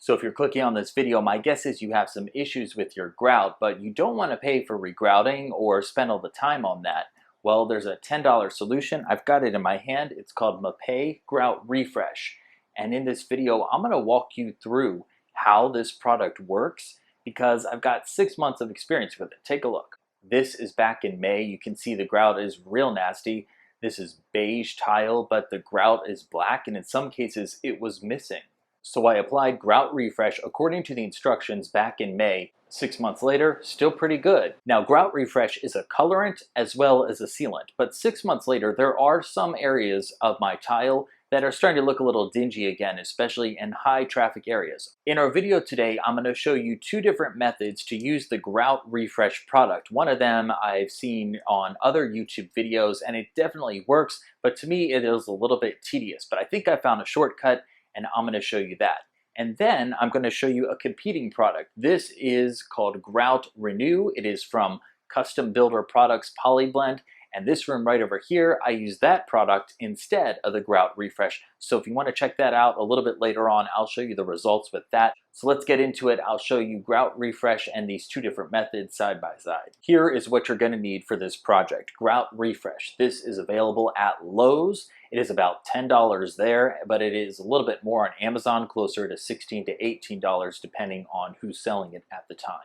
So if you're clicking on this video, my guess is you have some issues with your grout, but you don't want to pay for regrouting or spend all the time on that. Well, there's a $10 solution. I've got it in my hand. It's called Mapei Grout Refresh. And in this video, I'm going to walk you through how this product works because I've got 6 months of experience with it. Take a look. This is back in May. You can see the grout is real nasty. This is beige tile, but the grout is black, and in some cases it was missing. So I applied Grout Refresh according to the instructions back in May. 6 months later, still pretty good. Now, Grout Refresh is a colorant as well as a sealant, but 6 months later, there are some areas of my tile that are starting to look a little dingy again, especially in high traffic areas. In our video today, I'm going to show you 2 different methods to use the Grout Refresh product. One of them I've seen on other YouTube videos, and it definitely works, but to me, it is a little bit tedious. But I think I found a shortcut, and I'm going to show you that. And then I'm going to show you a competing product. This is called Grout Renew. It is from Custom Builder Products Polyblend. And this room right over here, I use that product instead of the Grout Refresh. So if you want to check that out a little bit later on, I'll show you the results with that. So let's get into it. I'll show you Grout Refresh and these 2 different methods side by side. Here is what you're going to need for this project. Grout Refresh. This is available at Lowe's. It is about $10 there, but it is a little bit more on Amazon, closer to $16 to $18 depending on who's selling it at the time.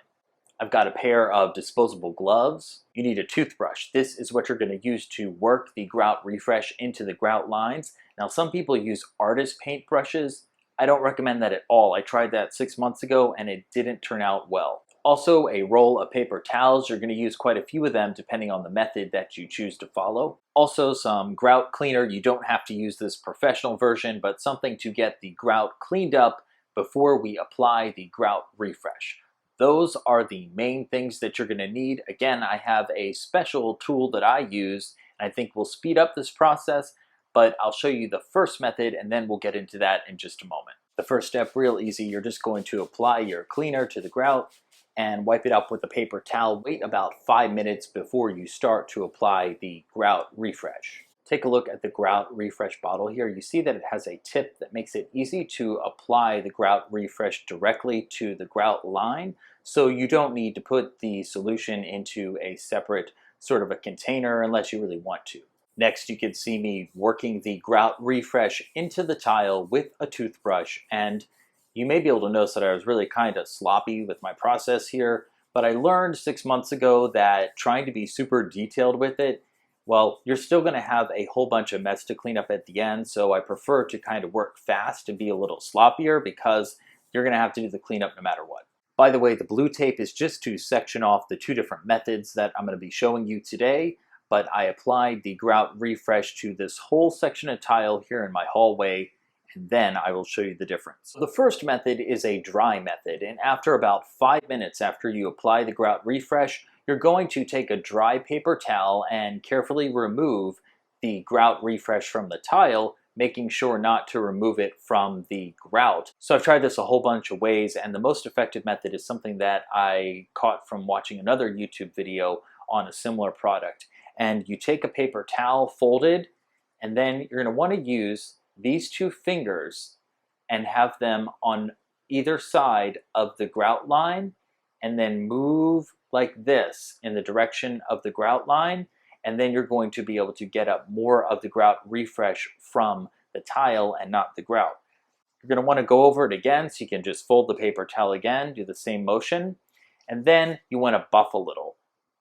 I've got a pair of disposable gloves. You need a toothbrush. This is what you're going to use to work the Grout Refresh into the grout lines. Now, some people use artist paint brushes. I don't recommend that at all. I tried that 6 months ago and it didn't turn out well. Also, a roll of paper towels. You're going to use quite a few of them depending on the method that you choose to follow. Also, some grout cleaner. You don't have to use this professional version, but something to get the grout cleaned up before we apply the Grout Refresh. Those are the main things that you're going to need. Again, I have a special tool that I use, and I think will speed up this process, but I'll show you the first method, and then we'll get into that in just a moment. The first step, real easy. You're just going to apply your cleaner to the grout and wipe it up with a paper towel. Wait about 5 minutes before you start to apply the Grout Refresh. Take a look at the Grout Refresh bottle here. You see that it has a tip that makes it easy to apply the Grout Refresh directly to the grout line, so you don't need to put the solution into a separate sort of a container unless you really want to. Next, you can see me working the Grout Refresh into the tile with a toothbrush, and you may be able to notice that I was really kind of sloppy with my process here, but I learned 6 months ago that trying to be super detailed with it, well, you're still going to have a whole bunch of mess to clean up at the end, so I prefer to kind of work fast and be a little sloppier because you're going to have to do the cleanup no matter what. By the way, the blue tape is just to section off the 2 different methods that I'm going to be showing you today, but I applied the Grout Refresh to this whole section of tile here in my hallway, and then I will show you the difference. The first method is a dry method, and after about 5 minutes after you apply the Grout Refresh, you're going to take a dry paper towel and carefully remove the Grout Refresh from the tile, making sure not to remove it from the grout. So I've tried this a whole bunch of ways, and the most effective method is something that I caught from watching another YouTube video on a similar product. And you take a paper towel folded, and then you're going to want to use these 2 fingers and have them on either side of the grout line, and then move like this in the direction of the grout line, and then you're going to be able to get up more of the Grout Refresh from the tile and not the grout. You're going to want to go over it again, so you can just fold the paper towel again, do the same motion, and then you want to buff a little,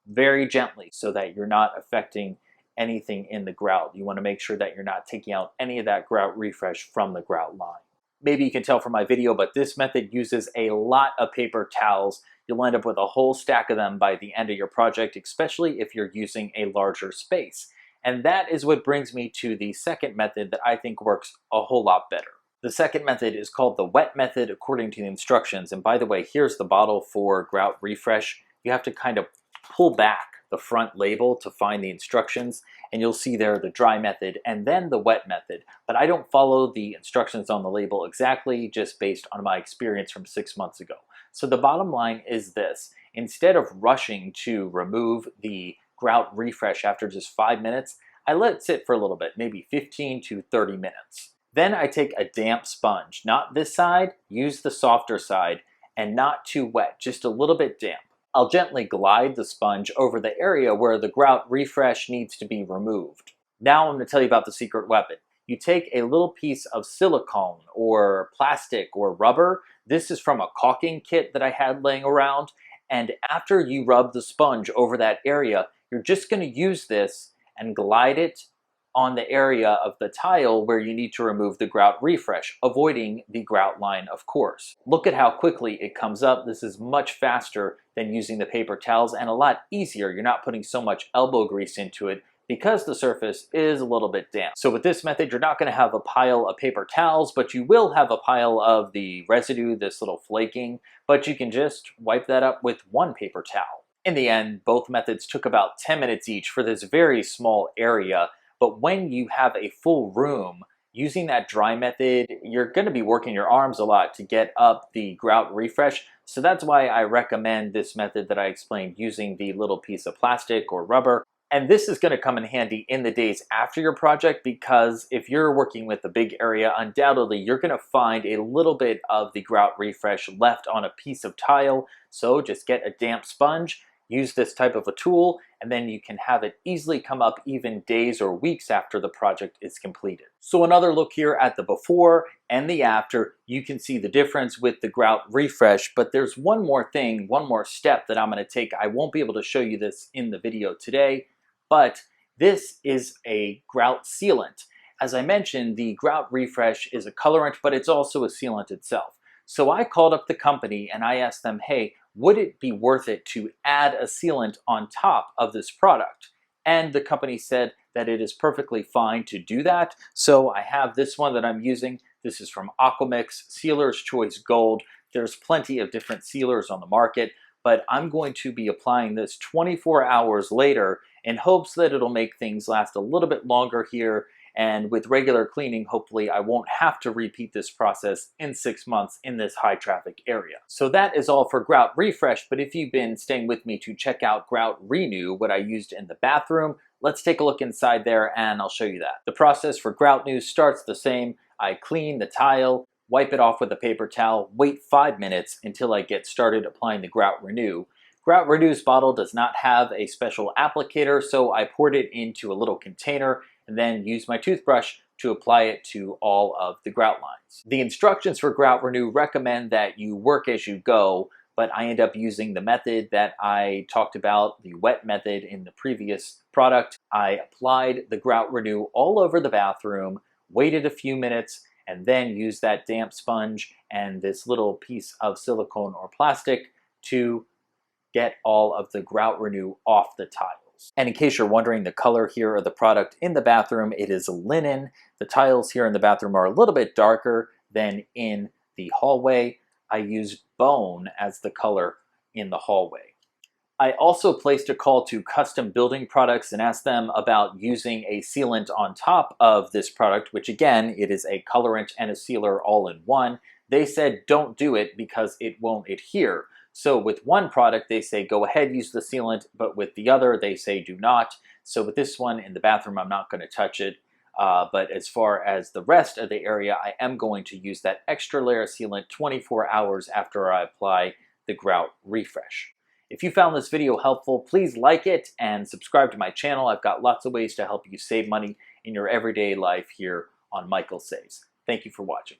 very gently, so that you're not affecting anything in the grout. You want to make sure that you're not taking out any of that Grout Refresh from the grout line. Maybe you can tell from my video, but this method uses a lot of paper towels. You'll end up with a whole stack of them by the end of your project, especially if you're using a larger space. And that is what brings me to the second method that I think works a whole lot better. The second method is called the wet method according to the instructions. And by the way, here's the bottle for Grout Refresh. You have to kind of pull back the front label to find the instructions, and you'll see there the dry method and then the wet method. But I don't follow the instructions on the label exactly, just based on my experience from 6 months ago. So the bottom line is this: instead of rushing to remove the Grout Refresh after just 5 minutes, I let it sit for a little bit, maybe 15 to 30 minutes. Then I take a damp sponge, not this side, use the softer side, and not too wet, just a little bit damp. I'll gently glide the sponge over the area where the grout refresh needs to be removed. Now I'm going to tell you about the secret weapon. You take a little piece of silicone or plastic or rubber. This is from a caulking kit that I had laying around. And after you rub the sponge over that area, you're just going to use this and glide it on the area of the tile where you need to remove the grout refresh, avoiding the grout line, of course. Look at how quickly it comes up. This is much faster than using the paper towels and a lot easier. You're not putting so much elbow grease into it because the surface is a little bit damp. So with this method, you're not going to have a pile of paper towels, but you will have a pile of the residue, this little flaking, but you can just wipe that up with one paper towel. In the end, both methods took about 10 minutes each for this very small area. But when you have a full room, using that dry method, you're going to be working your arms a lot to get up the grout refresh. So that's why I recommend this method that I explained, using the little piece of plastic or rubber. And this is going to come in handy in the days after your project, because if you're working with a big area, undoubtedly you're going to find a little bit of the grout refresh left on a piece of tile. So just get a damp sponge, use this type of a tool, and then you can have it easily come up even days or weeks after the project is completed. So another look here at the before and the after. You can see the difference with the grout refresh, but there's one more thing, one more step that I'm going to take. I won't be able to show you this in the video today, but this is a grout sealant. As I mentioned, the grout refresh is a colorant, but it's also a sealant itself. So I called up the company and I asked them, hey, would it be worth it to add a sealant on top of this product? And the company said that it is perfectly fine to do that. So I have this one that I'm using. This is from Aquamix, Sealer's Choice Gold. There's plenty of different sealers on the market, but I'm going to be applying this 24 hours later in hopes that it'll make things last a little bit longer here. And with regular cleaning, hopefully I won't have to repeat this process in 6 months in this high traffic area. So that is all for Grout Refresh, but if you've been staying with me to check out Grout Renew, what I used in the bathroom, let's take a look inside there and I'll show you that. The process for Grout Renew starts the same. I clean the tile, wipe it off with a paper towel, wait 5 minutes until I get started applying the Grout Renew. Grout Renew's bottle does not have a special applicator, so I poured it into a little container and then use my toothbrush to apply it to all of the grout lines. The instructions for Grout Renew recommend that you work as you go, but I end up using the method that I talked about, the wet method in the previous product. I applied the Grout Renew all over the bathroom, waited a few minutes, and then used that damp sponge and this little piece of silicone or plastic to get all of the Grout Renew off the tiles. And in case you're wondering, the color here of the product in the bathroom, it is linen. The tiles here in the bathroom are a little bit darker than in the hallway. I used bone as the color in the hallway. I also placed a call to custom building products and asked them about using a sealant on top of this product, which again, it is a colorant and a sealer all in one. They said don't do it because it won't adhere. So with one product, they say go ahead, use the sealant, but with the other, they say do not. So with this one in the bathroom, I'm not going to touch it. But as far as the rest of the area, I am going to use that extra layer sealant 24 hours after I apply the Grout Refresh. If you found this video helpful, please like it and subscribe to my channel. I've got lots of ways to help you save money in your everyday life here on Michael Saves. Thank you for watching.